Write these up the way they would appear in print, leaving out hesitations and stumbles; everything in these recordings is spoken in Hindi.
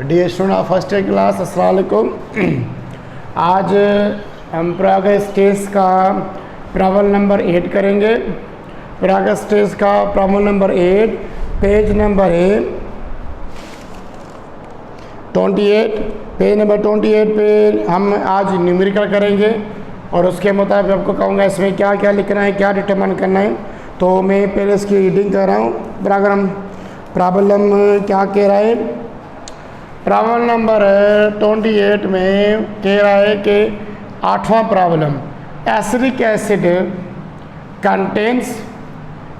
Dear student of first year class, अस्सलाम वालेकुम। आज हम प्रोग्रेस टेस्ट का प्रॉब्लम नंबर 8 करेंगे। प्रोग्रेस टेस्ट का problem number 8, page number 28। Page number 28 पे हम आज न्यूमेरिकल करेंगे और उसके मुताबिक आपको कहूँगा इसमें क्या क्या लिखना है, क्या डिटरमाइन करना है। तो मैं पहले इसकी रीडिंग कर रहा हूँ। प्रॉब्लम क्या कह रहा है? प्रॉब्लम नंबर 28 में कह रहा है कि 8वां problem, acidic acid contains,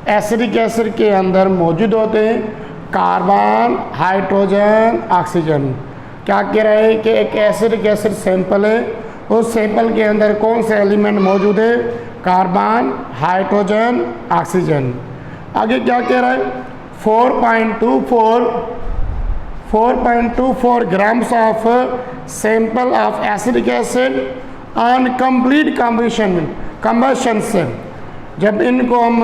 acidic acid के अंदर मौजूद होते हैं कार्बन, हाइड्रोजन, ऑक्सीजन। क्या कह रहा है कि एक एसिडिक एसिड सैंपल है, उस सैंपल के अंदर कौन से एलिमेंट मौजूद है? Carbon, hydrogen, oxygen. आगे क्या कह रहा है? 4.24 grams of sample of acidic acid on complete combustion से जब इनको हम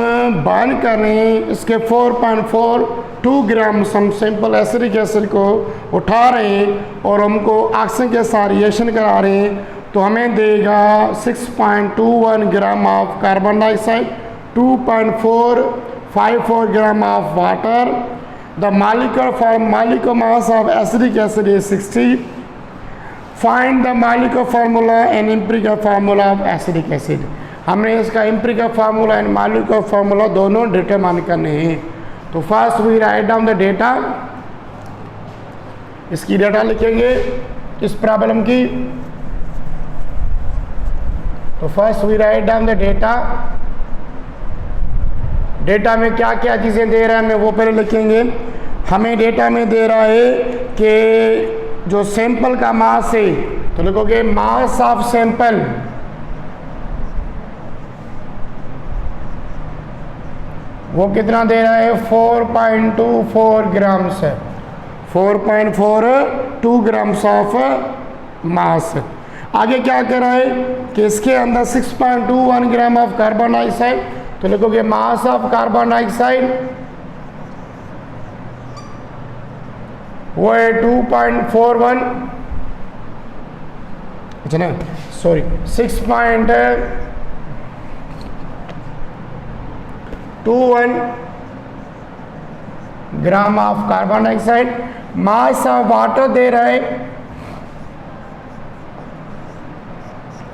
बर्न कर रहे हैं, इसके 4.42 ग्राम्स हम सैंपल एसिडिक एसिड को उठा रहे हैं और हमको ऑक्सीजन के साथ रिएक्शन करा रहे हैं, तो हमें देगा 6.21 gram of carbon dioxide, 2.454 gram of water. The molecular mass of acidic acid is 60. Find the molecular formula and empirical formula of acidic acid. हमने इसका empirical formula and molecular formula दोनों डिटरमाइन करने हैं। तो first we write down the data. इसकी डेटा लिखेंगे इस प्रॉब्लम की। तो first we write down the data. Data में क्या क्या चीज़ें दे रहा है हमें वो पहले लिखेंगे। हमें डेटा में दे रहा है कि जो सैंपल का मास है, तो लिखोगे मास ऑफ सैंपल, वो कितना दे रहा है? 4.24 ग्राम्स है, 4.42 ग्राम्स ऑफ मास। आगे क्या कर रहा है कि इसके अंदर 6.21 ग्राम ऑफ कार्बन डाइऑक्साइड, तो लिखोगे मास ऑफ कार्बन डाइऑक्साइड वो है 2.41, अच्छा ना, sorry 6.21 gram of carbon dioxide. Mass of water दे रहा है,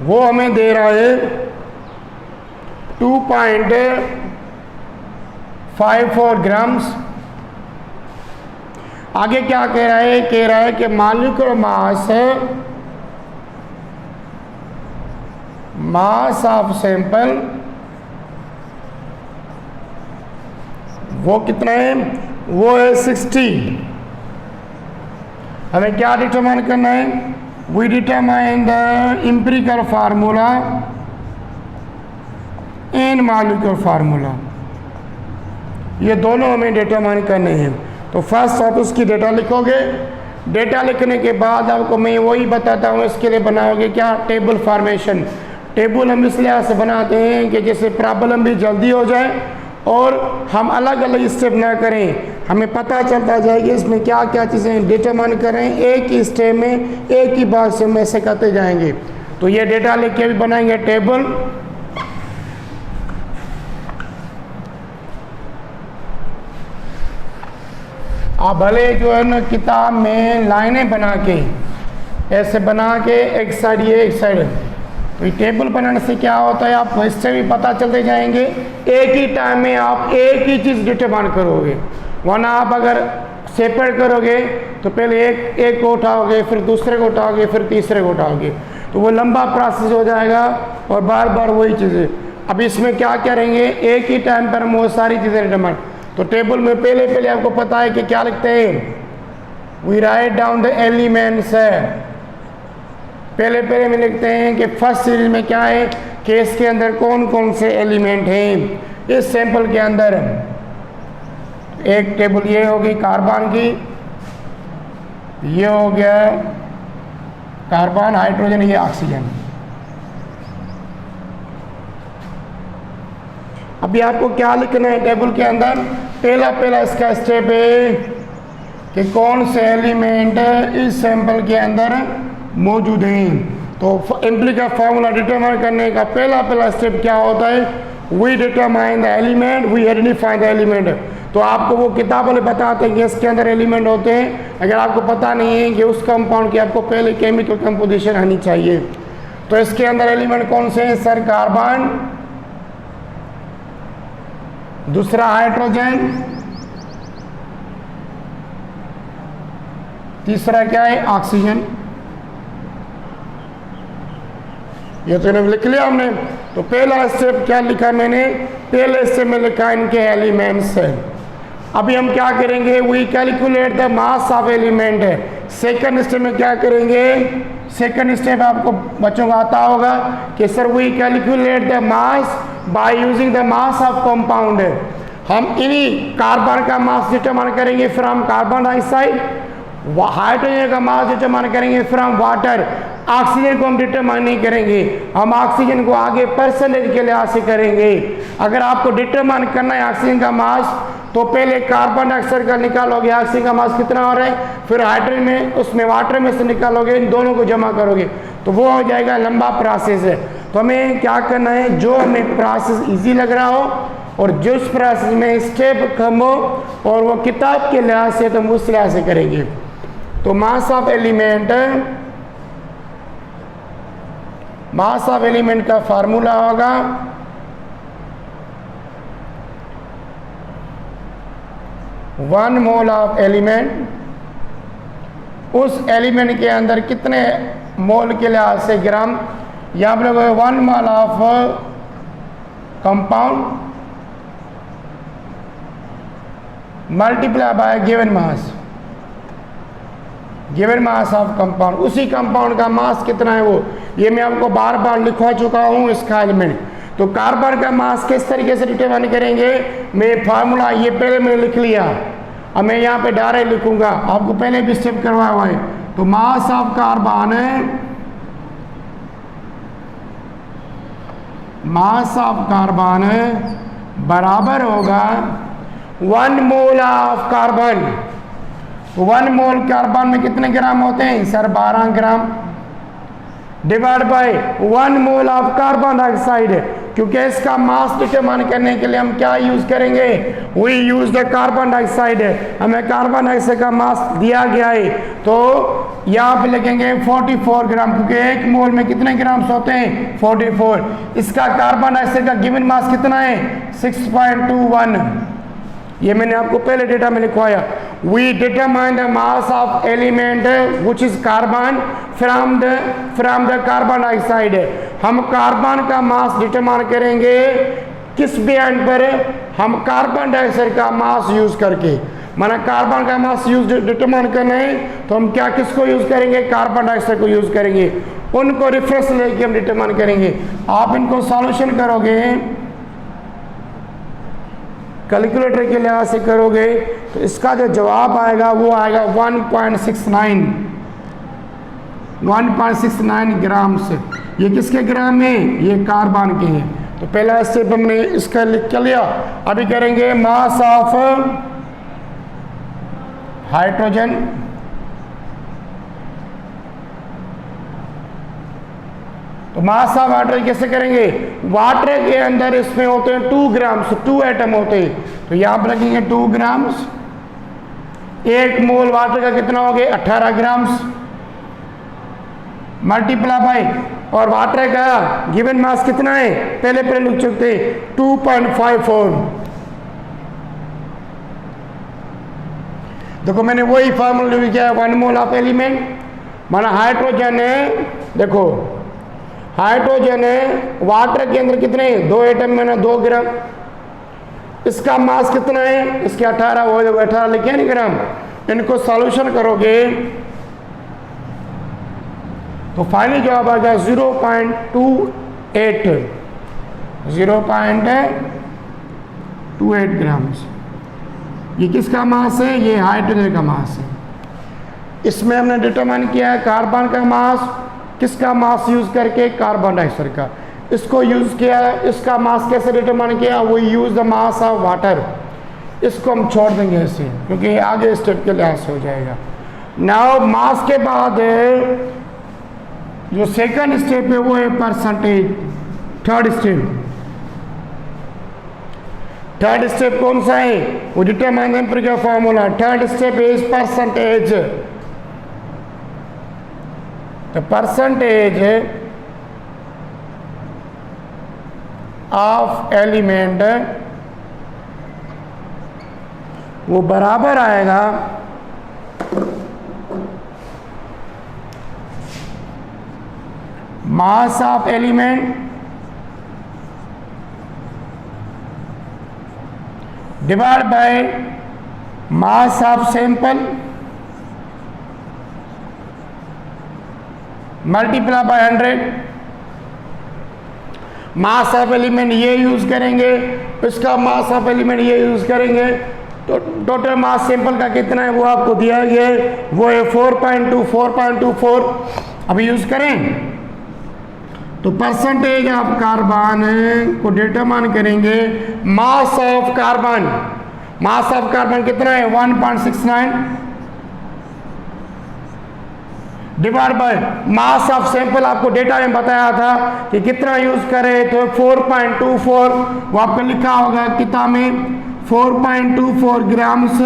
वो हमें दे रहा है 2.54 ग्राम्स। आगे क्या कह रहा है? कह रहा है कि मॉलिक्यूलर मास ऑफ सैंपल वो कितना है? वो है 60। हमें क्या डिटरमाइन करना है? We determine the empirical formula and molecular formula, ये दोनों हमें डिटरमाइन करने हैं। तो फर्स्ट आप उसकी डेटा लिखोगे। डेटा लिखने के बाद आपको मैं वही बताता हूँ, इसके लिए बनाओगे क्या? Table formation. टेबल हम इस लिहाज से बनाते हैं कि जैसे प्रॉब्लम भी जल्दी हो जाए और हम अलग अलग स्टेप ना करें, हमें पता चलता जाए कि इसमें क्या क्या चीज़ें डिटरमाइन करें। एक ही स्टेप में एक ही बार से हम ऐसे करते जाएंगे। तो ये डेटा लिख के भी बनाएंगे टेबल। आप भले जो है ना किताब में लाइनें बना के ऐसे बना के एक साइड ये एक साइड, तो ये टेबल बनाने से क्या होता है, आप इससे भी पता चलते जाएंगे। एक ही टाइम में आप एक ही चीज़ डिटरमाइन करोगे, वरना आप अगर सेपरेट करोगे तो पहले एक को उठाओगे, फिर दूसरे को उठाओगे, फिर तीसरे को उठाओगे, तो वो लंबा प्रोसेस हो जाएगा और बार बार वही चीज़ें। अब इसमें क्या करेंगे? एक ही टाइम पर हम वो सारी चीज़ें डिटरमाइन। तो टेबल में पहले आपको पता है कि क्या लिखते हैं? We write down the elements है। पहले में लिखते हैं कि फर्स्ट सीरीज में क्या है कि इसके अंदर कौन कौन से एलिमेंट हैं इस सैंपल के अंदर। एक टेबल ये होगी कार्बन की, ये हो गया कार्बन, हाइड्रोजन, ये ऑक्सीजन। अभी आपको क्या लिखना है टेबल के अंदर? पहला इसका स्टेप है कि कौन से एलिमेंट इस सैंपल के अंदर मौजूद हैं। तो एम्पली का फॉर्मूला डिटरमाइन करने का पहला स्टेप क्या होता है, we determine the element, we identify the element. तो आपको वो किताब वाले बताते हैं कि इसके अंदर एलिमेंट होते हैं। अगर आपको पता नहीं है कि उस कंपाउंड की आपको पहले केमिकल कंपोजिशन आनी चाहिए। तो इसके अंदर एलिमेंट कौन से हैं सर, कार्बन, दूसरा हाइड्रोजन, तीसरा क्या है ऑक्सीजन। ये तो लिख लिया हमने। तो पहला स्टेप क्या लिखा मैंने, पहले स्टेप में लिखा इनके एलिमेंट्स है। अभी हम क्या करेंगे, we calculate the mass of element है। सेकंड स्टेप में क्या करेंगे, सेकंड स्टेप आपको बच्चों को आता होगा कि sir we calculate the mass by using the mass of compound. हम इन्हीं कार्बन का मास डिटरमाइन करेंगे फ्रॉम कार्बन डाइऑक्साइड, हाइड्रोजन का मास डिटरमाइन करेंगे फ्रॉम वाटर, ऑक्सीजन को हम डिटरमाइन नहीं करेंगे, हम ऑक्सीजन को आगे परसेंटेज के लिहाज से करेंगे। अगर आपको डिटरमाइन करना है ऑक्सीजन का मास तो पहले कार्बन डाइऑक्साइड का निकालोगे, ऑक्सीजन का मास कितना हो रहा है, फिर हाइड्रोजन में उसमें वाटर में से निकालोगे, इन दोनों को जमा करोगे तो वो हो जाएगा, लंबा प्रोसेस है। तो हमें क्या करना है, जो हमें प्रोसेस इजी लग रहा हो और जिस प्रोसेस में स्टेप कम हो और वो किताब के लिहाज से तो हम उस लिहाज से करेंगे। तो मास of element, mass of element का फार्मूला होगा 1 मोल ऑफ एलिमेंट, उस एलिमेंट के अंदर कितने मोल के लिहाज से ग्राम, यहाँ पर 1 mole of compound multiply by given mass, given mass of compound. उसी कंपाउंड का मास कितना है वो, ये मैं आपको बार बार लिखवा चुका हूँ इसका एलिमेंट। तो कार्बन का मास किस तरीके से डिटरमाइन करेंगे, मैं फार्मूला ये पहले मैंने लिख लिया, अब मैं यहाँ पे डायरेक्ट लिखूंगा, आपको पहले भी स्टेप करवाया हुआ है। तो मास ऑफ कार्बन है, मास ऑफ कार्बन बराबर होगा 1 मोल ऑफ कार्बन। तो 1 मोल कार्बन में कितने ग्राम होते हैं sir, 12 gram, divide by 1 mole of carbon dioxide. क्योंकि इसका मास डिटरमाइन करने के लिए हम क्या यूज करेंगे, we use the carbon dioxide. हमें कार्बन डाइऑक्साइड का मास दिया गया है तो यहाँ पे लिखेंगे 44 ग्राम, क्योंकि 1 मोल में कितने ग्राम्स होते हैं 44। इसका कार्बन डाइऑक्साइड का गिवन मास कितना है 6.21। ये मैंने आपको पहले डेटा में लिखवाया। We determine the mass of element which is carbon from the carbon dioxide. हम कार्बन का मास डिटरमाइन करेंगे किस बैंड पर, हम कार्बन डाइऑक्साइड का मास यूज करके। माना कार्बन का मास यूज डिटरमाइन करना है तो हम क्या किसको यूज करेंगे, कार्बन डाइऑक्साइड को यूज करेंगे, उनको रेफरेंस लेके हम डिटरमाइन करेंगे। आप इनको सॉल्यूशन करोगे, कैलकुलेटर के लिहाज से करोगे तो इसका जो जवाब आएगा वो आएगा 1.69 ग्राम से। ये किसके ग्राम है, ये कार्बन के हैं। तो पहला स्टेप हमने इसका लिख लिया। अभी करेंगे मास ऑफ हाइड्रोजन, तो मास ऑफ वाटर कैसे करेंगे, वाटर के अंदर इसमें होते हैं 2 ग्राम्स, 2 एटम होते हैं। तो यहाँ पर रखेंगे 2 ग्राम्स, 1 मोल वाटर का कितना हो गया 18 ग्राम्स, मल्टीप्लाई बाय, और वाटर का गिवन मास कितना है पहले लिख चुके 2.54। देखो मैंने वही फार्मूला लिख किया है, 1 मोल ऑफ एलिमेंट माना हाइड्रोजन है, देखो हाइड्रोजन है, वाटर के अंदर कितने 2 एटम में ना 2 ग्राम, इसका मास कितना है, इसके 18 हो जाएगा 18 लिखे नहीं ग्राम। इनको सॉल्यूशन करोगे तो फाइनल जवाब आ गया 0.28 ग्राम। ये किसका मास है, ये हाइड्रोजन का मास है। इसमें हमने डिटरमाइन किया है कार्बन का मास, किसका मास यूज करके, कार्बन डाइऑक्साइड का। इसको यूज किया, इसका मास कैसे डिटरमाइन किया, वो use the mass of water. इसको हम छोड़ देंगे ऐसे, क्योंकि आगे स्टेप के लिहाज से हो जाएगा। नाउ मास के बाद जो सेकंड स्टेप है वो है परसेंटेज। थर्ड स्टेप कौन सा है? वो डिटरमाइन टेम्परेचर का formula. Third step is percentage. तो परसेंटेज ऑफ एलिमेंट वो बराबर आएगा मास of element divide by mass of sample multiply by 100। Mass of element ये यूज करेंगे, इसका मास ऑफ एलिमेंट ये यूज करेंगे, तो टोटल मास सैंपल का कितना है वो आपको दिया गया है, वो है 4.24। अभी यूज करें तो परसेंटेज ऑफ कार्बन को डिटरमाइन करेंगे। Mass of carbon, mass of carbon कितना है 1.69 divide by mass of sample. आपको डेटा में बताया था कि कितना यूज करें, तो 4.24 वो आपको लिखा होगा किताब में 4.24 ग्राम्स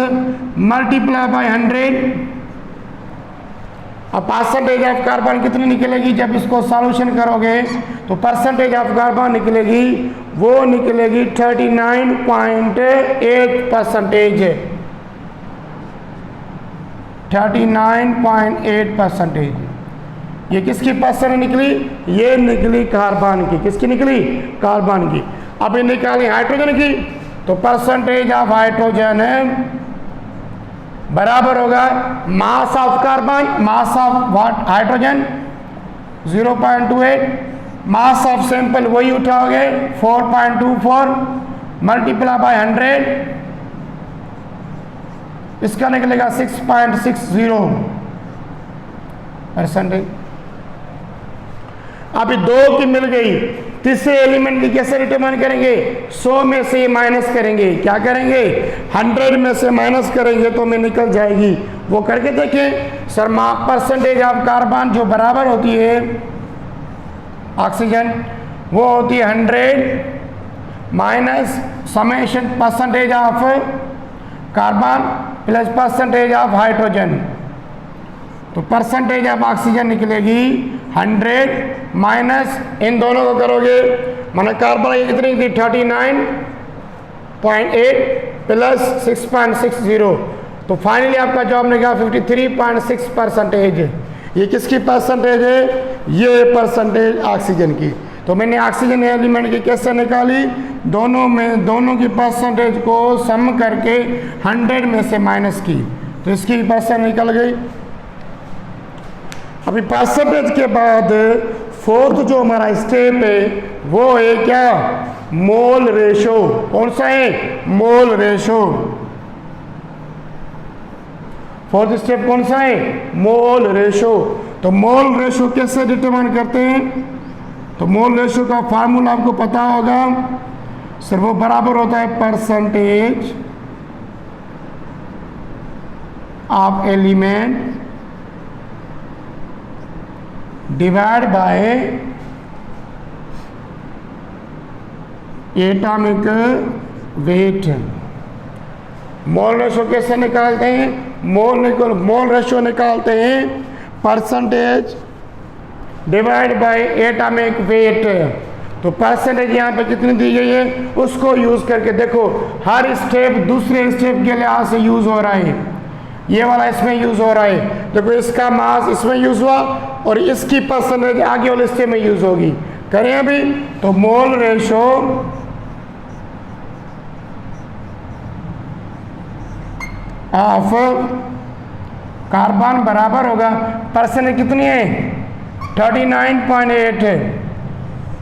मल्टीप्लाई बाय 100। अब परसेंटेज ऑफ कार्बन कितनी निकलेगी जब इसको सॉल्यूशन करोगे, तो परसेंटेज ऑफ कार्बन निकलेगी, वो निकलेगी 39.8%। 39.8%। ये किसकी परसेंटेज निकली? ये निकली कार्बन की। किसकी निकली? कार्बन की। अब ये निकालें हाइड्रोजन की, तो परसेंटेज ऑफ हाइड्रोजन बराबर होगा mass of carbon, mass of what hydrogen 0.28, mass of sample वही उठाओगे 4.24 मल्टीप्लाई बाय 100, इसका निकलेगा 6.60%। अभी दो की मिल गई, तीसरे एलिमेंट की कैसे डिटरमाइन करेंगे? 100 में से माइनस करेंगे। क्या करेंगे? 100 में से माइनस करेंगे तो में निकल जाएगी। वो करके देखें सर। परसेंटेज ऑफ कार्बन जो बराबर होती है ऑक्सीजन, वो होती है 100 minus summation percentage of carbon plus percentage of hydrogen. तो परसेंटेज ऑफ ऑक्सीजन निकलेगी 100 माइनस इन दोनों को करोगे, माना कार्बन कितनी थी 39.8 प्लस 6.60, तो फाइनली आपका जवाब निकला 53.6%। ये किसकी परसेंटेज है? ये परसेंटेज ऑक्सीजन की। तो मैंने ऑक्सीजन एलिमेंट की कैसे निकाली? दोनों की परसेंटेज को सम करके 100 में से माइनस की, तो इसकी परसेंट निकल गई। अभी परसेंटेज के बाद फोर्थ जो हमारा स्टेप है वो है क्या? Mole ratio. कौन सा है? Mole ratio. फोर्थ स्टेप कौन सा है? Mole ratio. तो मोल रेशो कैसे डिटरमाइन करते हैं? तो मोल रेशो का फार्मूला आपको पता होगा सर, वो बराबर होता है percentage of element divide by atomic weight. Mole ratio कैसे निकालते हैं? मोल रेशो निकालते हैं percentage divide by atomic weight. तो परसेंटेज यहाँ पे कितनी दी गई है उसको यूज करके देखो, हर स्टेप दूसरे स्टेप के लिहाज से यूज हो रहा है। ये वाला इसमें यूज हो रहा है, देखो इसका मास इसमें यूज हुआ और इसकी परसेंटेज आगे वाले स्टेप में यूज होगी। करें अभी तो मोल रेशो ऑफ कार्बन बराबर होगा, परसेंटेज कितनी है 39.8 है,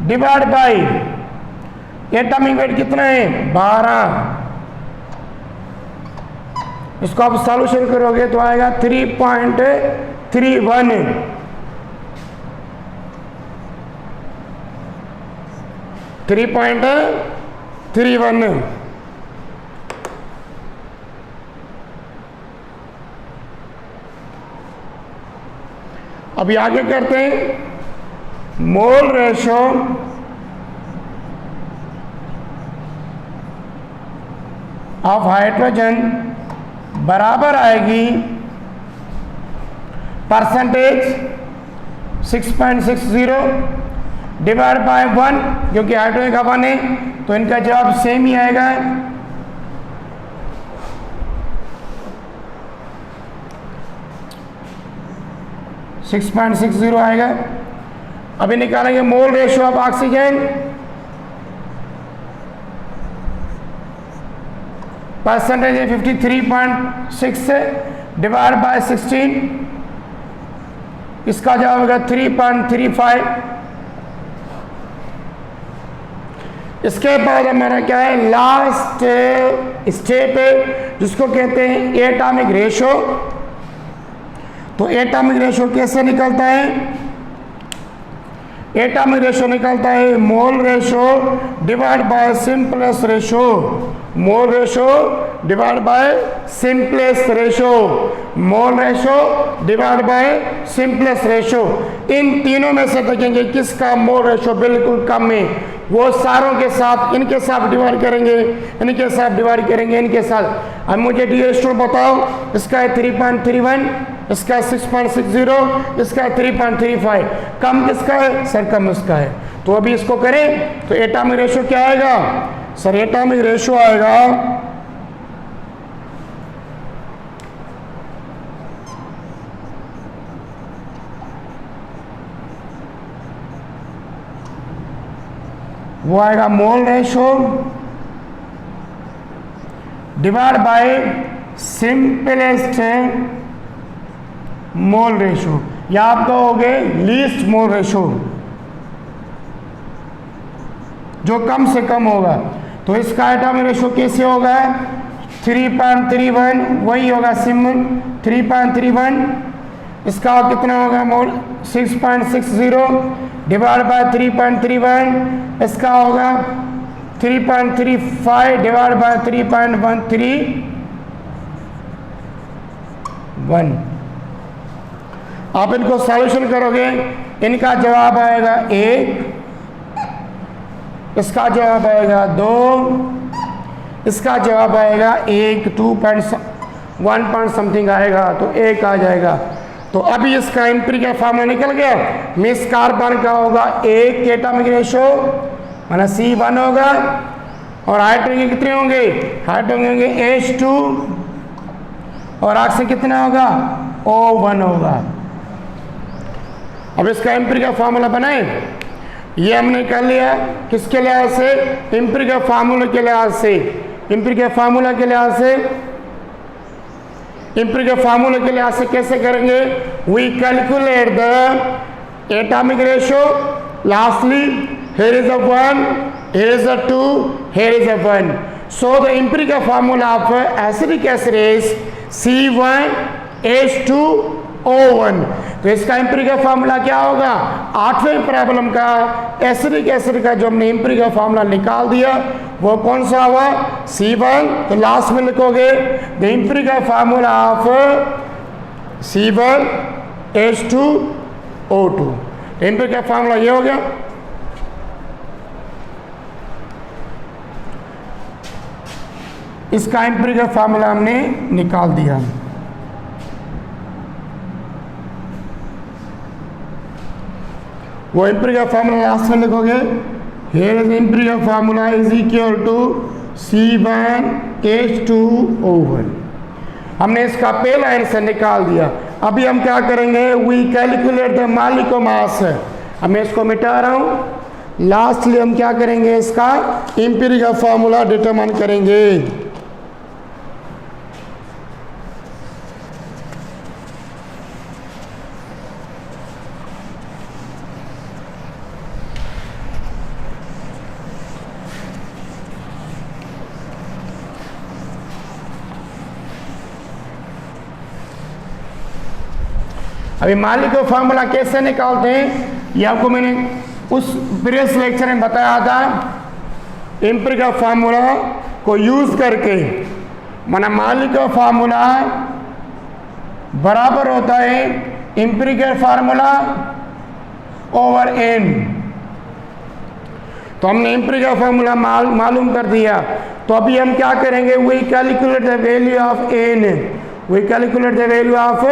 डिवाइड बाई एटॉमिक वेट कितना है 12। इसको आप सॉल्यूशन करोगे तो आएगा 3.31। अभी आगे करते हैं, मोल रेशो ऑफ हाइड्रोजन बराबर आएगी परसेंटेज 6.60 डिवाइड बाय 1, क्योंकि हाइड्रोजन का 1 है तो इनका जवाब सेम ही आएगा। सिक्स 6.60 आएगा। अभी निकालेंगे mole ratio of oxygen, percentage है 53.6 डिवाइड बाय 16, इसका जवाब होगा 3.35। इसके बाद हमारा क्या है, लास्ट स्टेप है जिसको कहते हैं एटॉमिक रेशो। तो एटॉमिक रेशो कैसे निकलता है? एटॉमिक रेशो निकलता है mole ratio divide by simplest ratio, mole ratio divide by simplest ratio, mole ratio divide by simplest ratio. इन तीनों में से देखेंगे किसका मोल रेशो बिल्कुल कम है, वो सारों के साथ इनके साथ डिवाइड करेंगे, इनके साथ डिवाइड करेंगे, इनके साथ। अब मुझे डी रेशो बताओ, इसका है 3.31, इसका 6.60, इसका 3.35। कम किसका है सर? कम इसका है। तो अभी इसको करें तो एटॉमिक रेशो क्या आएगा सर? एटॉमिक रेशो आएगा वो आएगा मोल ratio divide by simplest mole ratio, या आप कहोगे लीस्ट मोल रेशो, जो कम से कम होगा। तो इसका एटॉमिक रेशो कैसे होगा? 3.31, वही होगा सिंपल 3.31। इसका कितना होगा मोल? 6.60 डिवाइड बाय 3.31, इसका होगा 3.35 डिवाइड बाय 3.131। आप इनको सॉल्यूशन करोगे, इनका जवाब आएगा 1, इसका जवाब आएगा 2, इसका जवाब आएगा 1, 2.1 पॉइंट समथिंग आएगा, तो 1 आ जाएगा। तो अभी इसका एम्पिरिकल फार्मूला निकल गया। मिस कार्बन का होगा 1 एटॉमिक रेशो माना C1 होगा, और हाइड्रोजन के कितने होंगे? हाइड्रोजन होंगे H2, और ऑक्सीजन कितना होगा? O1 होगा। अब इसका एम्पिरिकल फार्मूला बनाए, ये हमने कर लिया किसके लिहाज से? एम्पिरिकल फार्मूला के लिहाज से। एम्पिरिकल फार्मूला के लिहाज से, एम्पिरिकल फार्मूला के लिहाज से कैसे करेंगे? We calculate the atomic ratio, lastly here is a 1, here is a 2, here is a 1. So the empirical formula of acidic acid is C1H2O1। तो इसका एम्पिरिकल फार्मूला क्या होगा? 8वें प्रॉब्लम का एसिडिक एसिड का जो हमने एम्पिरिकल फार्मूला निकाल दिया वो कौन सा हुआ? C1। तो लास्ट में लिखोगे the empirical formula of C1H2O2। Empirical formula ये हो गया। इसका एम्पिरिकल फार्मूला हमने निकाल दिया। वो एम्पिरिकल फार्मूला लास्ट में लिखोगे, here is empirical formula is equal to C1H2O1। हमने इसका पहला आंसर निकाल दिया। अभी हम क्या करेंगे? We calculate the molecular mass. अब मैं इसको मिटा रहा हूँ। लास्टली हम क्या करेंगे? इसका एम्पिरिकल फार्मूला डिटरमाइन करेंगे। अभी मॉलिक्यूलर फार्मूला कैसे निकालते हैं ये आपको मैंने उस प्रीवियस लेक्चर में बताया था। एम्पिरिकल फार्मूला को यूज करके माना मॉलिक्यूलर फार्मूला बराबर होता है एम्पिरिकल फार्मूला ओवर एन। तो हमने एम्पिरिकल फार्मूला मालूम कर दिया। तो अभी हम क्या करेंगे, we calculate the value of N, we calculate the value of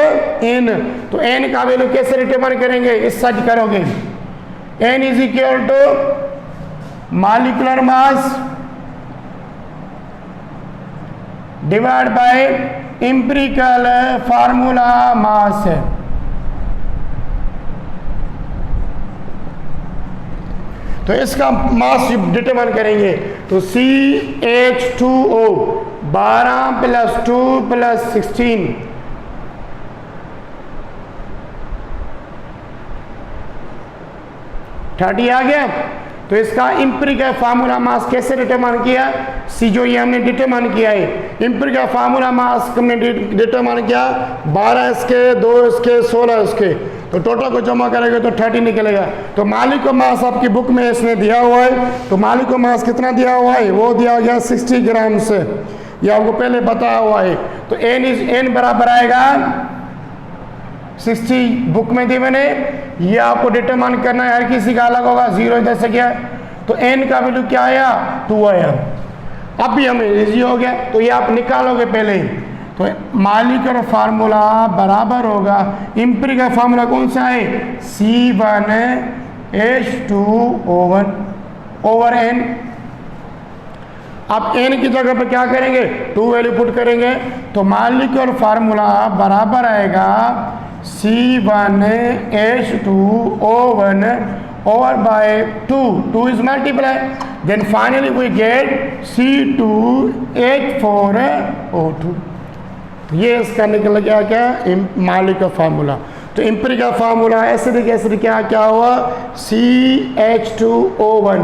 N. तो एन का वैल्यू कैसे डिटरमाइन करेंगे, इस साइड करोगे। N is equal to molecular mass divide by empirical formula mass. तो इसका मास डिटरमाइन करेंगे। तो CH2O 12 प्लस 2 प्लस 16 30 आ गया। तो इसका एम्पिरिकल फार्मूला मास कैसे डिटरमाइन किया, सी जो ये हमने डिटरमाइन किया है। एम्पिरिकल फार्मूला मास हमने डिटरमाइन किया 12 इसके 2 इसके 16 इसके, तो टोटल को जमा करेंगे तो 30 निकलेगा। तो मालिक का मास आपकी बुक में इसने दिया हुआ है। तो मालिक का मास कितना दिया हुआ है, वो दिया गया 60 ग्राम से, ये आपको पहले बताया हुआ है। तो एन बराबर आएगा 60 बुक में दी मैंने, ये आपको डिटरमाइन करना है, हर किसी का अलग होगा। 0 इधर से गया तो एन का वैल्यू क्या आया, 2 आया। अब भी हमें इजी हो गया, तो ये आप निकालोगे पहले ही। तो मॉलिक्यूलर फार्मूला बराबर होगा, एम्पिरिकल फार्मूला कौन सा है, C1H2O1 ओवर एन। अब एन की जगह पे क्या करेंगे, 2 वैल्यू पुट करेंगे। तो मॉलिक्यूलर फार्मूला बराबर आएगा C1H2O1 over by 2 is multiply, then finally we get C2H4O2। ये इसका निकल गया क्या, मॉलिक्यूलर फार्मूला। तो एम्पिरिकल फार्मूला एसिडिक एसिड क्या हुआ, CH2O1,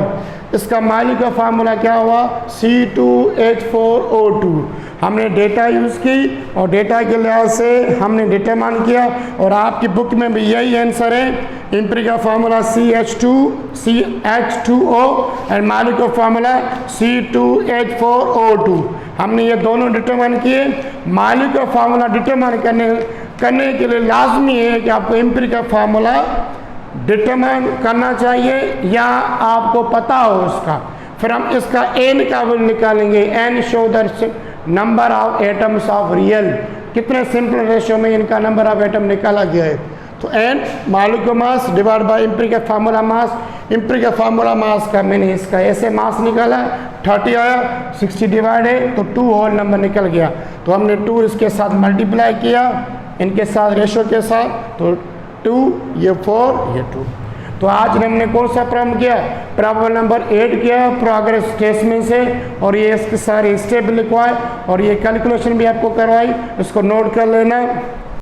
इसका मॉलिक्यूलर फार्मूला क्या हुआ, C2H4O2। हमने डेटा यूज़ की और डेटा के लिहाज से हमने डिटरमाइन किया, और आपकी बुक में भी यही आंसर है। Empirical formula CH2O and molecular formula C2H4O2। हमने ये दोनों डिटरमाइन किए। मॉलिक्यूलर फार्मूला डिटरमाइन करने के लिए लाजमी है कि आपको एम्पिरिकल फार्मूला डिटरमाइन करना चाहिए या आपको पता हो उसका। फिर हम इसका एन का वैल्यू निकालेंगे। N show the number of atoms of real, कितने सिंपल रेशियो में इनका नंबर ऑफ एटम निकाला गया है। तो N molecular mass divide by empirical formula mass. Empirical formula mass का मैंने इसका ऐसे मास निकाला, 30 आया, 60 डिवाइड है तो 2 होल नंबर निकल गया। तो हमने 2 इसके साथ मल्टीप्लाई किया, इनके साथ रेशियो के साथ, तो 2 ये 4 ये 2। तो आज हमने कौन सा प्रॉब्लम किया, प्रॉब्लम नंबर 8 किया प्रोग्रेस टेस्ट में से, और ये इसके सारे स्टेप लिखवाए और ये कैलकुलेशन भी आपको करवाई, इसको नोट कर लेना।